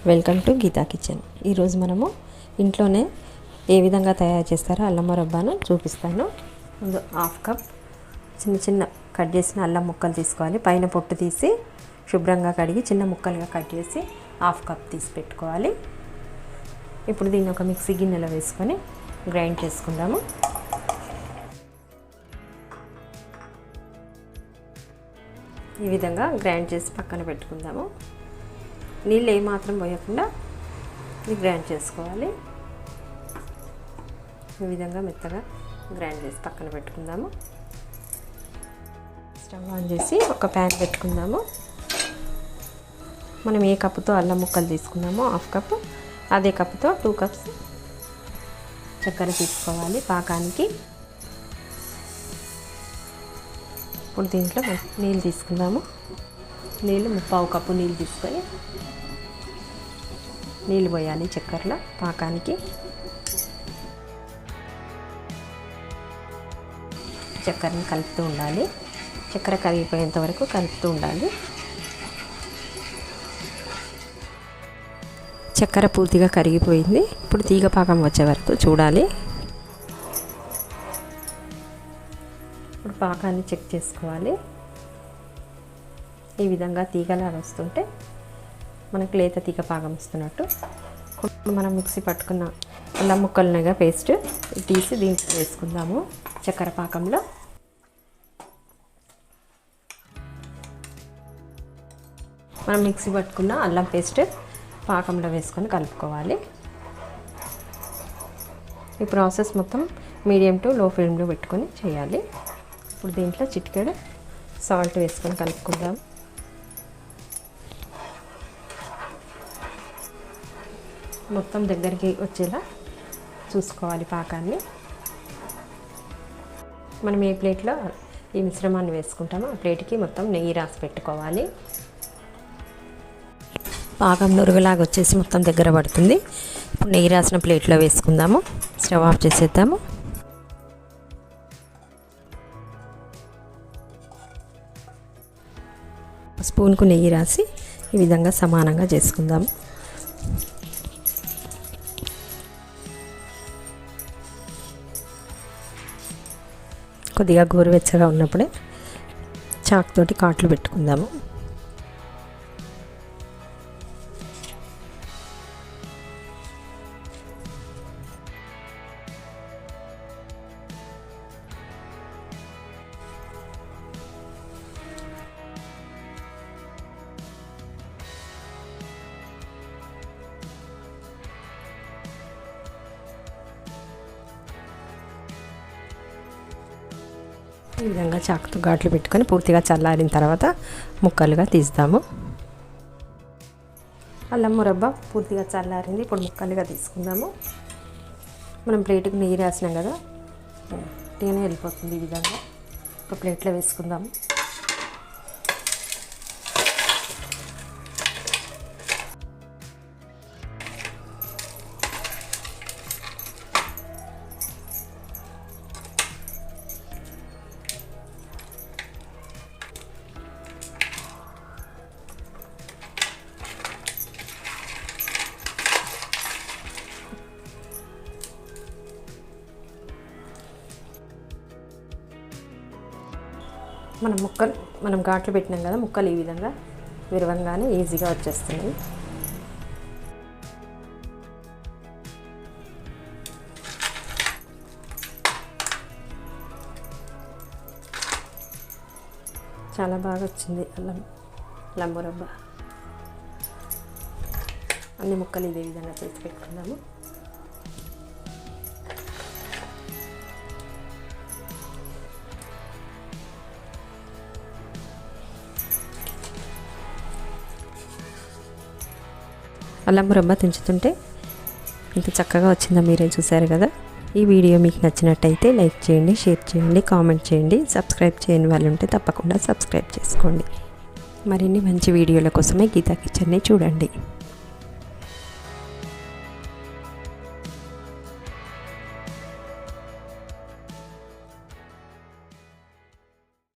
Welcome to Gita kitchen. ఈరోజు మనము ఇంట్లోనే ఏ విధంగా తయారు చేస్తారో అల్లం మురబ్బాను చూపిస్తాను. ముందు హాఫ్ కప్ చిన్న చిన్న కట్ చేసిన అల్లం ముక్కలు తీసుకోవాలి. పైన పొట్టు తీసి శుభ్రంగా కడిగి చిన్న ముక్కలుగా కట్ చేసి హాఫ్ కప్ తీసి పెట్టుకోవాలి. ఇప్పుడు దీన్ని ఒక మిక్సీ గిన్నెలో వేసుకొని గ్రైండ్ చేసుకుందాము. ఈ విధంగా గ్రైండ్ చేసి పక్కన పెట్టుకుందాము. నీళ్ళు ఏమాత్రం పోయకుండా గ్రైండ్ చేసుకోవాలి. ఈ విధంగా మెత్తగా గ్రైండ్ చేసి పక్కన పెట్టుకుందాము. స్టవ్ ఆన్ చేసి ఒక ప్యాన్ పెట్టుకుందాము. మనం ఏ కప్పుతో అల్లం ముక్కలు తీసుకున్నామో హాఫ్ కప్, అదే కప్పుతో 2 కప్స్ చక్కెర తీసుకోవాలి పాకానికి. ఇప్పుడు దీంట్లో నీళ్ళు తీసుకుందాము. నీళ్ళు 1/4 కప్పు నీళ్ళు తీసుకొని నీళ్ళు పోయాలి చక్కెరలో పాకానికి. చక్కెరని కలుపుతూ ఉండాలి. చక్కెర కరిగిపోయేంత వరకు కలుపుతూ ఉండాలి. చక్కెర పూర్తిగా కరిగిపోయింది. ఇప్పుడు తీగ పాకం వచ్చే వరకు చూడాలి. ఇప్పుడు పాకాన్ని చెక్ చేసుకోవాలి. ఈ విధంగా తీగలాగా వస్తుంటే మనకు లేత తీగ పాకం వస్తున్నట్టు. ఇప్పుడు మనం మిక్సీ పట్టుకున్న అల్లం ముక్కలుగా పేస్ట్ తీసి దీంట్లో వేసుకుందాము. చక్కెర పాకంలో మనం మిక్సీ పట్టుకున్న అల్లం పేస్ట్ పాకంలో వేసుకొని కలుపుకోవాలి. ఈ ప్రాసెస్ మొత్తం మీడియం టు లో ఫ్లేమ్లో పెట్టుకొని చేయాలి. ఇప్పుడు దీంట్లో చిటికెడు సాల్ట్ వేసుకొని కలుపుకుందాం. మొత్తం దగ్గరికి వచ్చేలా చూసుకోవాలి పాకాన్ని. మనం ఏ ప్లేట్లో ఈ మిశ్రమాన్ని వేసుకుంటామో ఆ ప్లేట్కి మొత్తం నెయ్యి రాసి పెట్టుకోవాలి. పాకం నురుగులాగా వచ్చేసి మొత్తం దగ్గర పడుతుంది. ఇప్పుడు నెయ్యి రాసిన ప్లేట్లో వేసుకుందాము. స్టవ్ ఆఫ్ చేసేద్దాము. స్పూన్కు నెయ్యి రాసి ఈ విధంగా సమానంగా చేసుకుందాము. కొద్దిగా గోరువెచ్చగా ఉన్నప్పుడే చాక్ తోటి కాట్లు పెట్టుకుందాము. ఈ విధంగా చాకుతో ఘాట్లు పెట్టుకొని పూర్తిగా చల్లారిన తర్వాత ముక్కలుగా తీస్తాము. అల్లం మురబ్బా పూర్తిగా చల్లారింది. ఇప్పుడు ముక్కలుగా తీసుకుందాము. మనం ప్లేట్కి నెయ్యి రాసినాం కదా, తేనె వెళ్ళిపోతుంది. ఈ విధంగా ఒక ప్లేట్లో వేసుకుందాము. మనం ఘాట్లు పెట్టినాం కదా, ముక్కలు ఈ విధంగా విరవంగానే ఈజీగా వచ్చేస్తుంది. చాలా బాగా వచ్చింది అల్లం మురబ్బా. అన్ని ముక్కలు ఇదే విధంగా చేసి పెట్టుకుందాము. అల్లం మురబ్బా తుంచుతుంటే ఇంత చక్కగా వచ్చిందో మీరే చూసారు కదా. ఈ వీడియో మీకు నచ్చినట్టయితే లైక్ చేయండి, షేర్ చేయండి, కామెంట్ చేయండి. సబ్స్క్రైబ్ చేయని వాళ్ళు ఉంటే తప్పకుండా సబ్స్క్రైబ్ చేసుకోండి. మరిన్ని మంచి వీడియోల కోసమే గీతా కిచెన్ని చూడండి.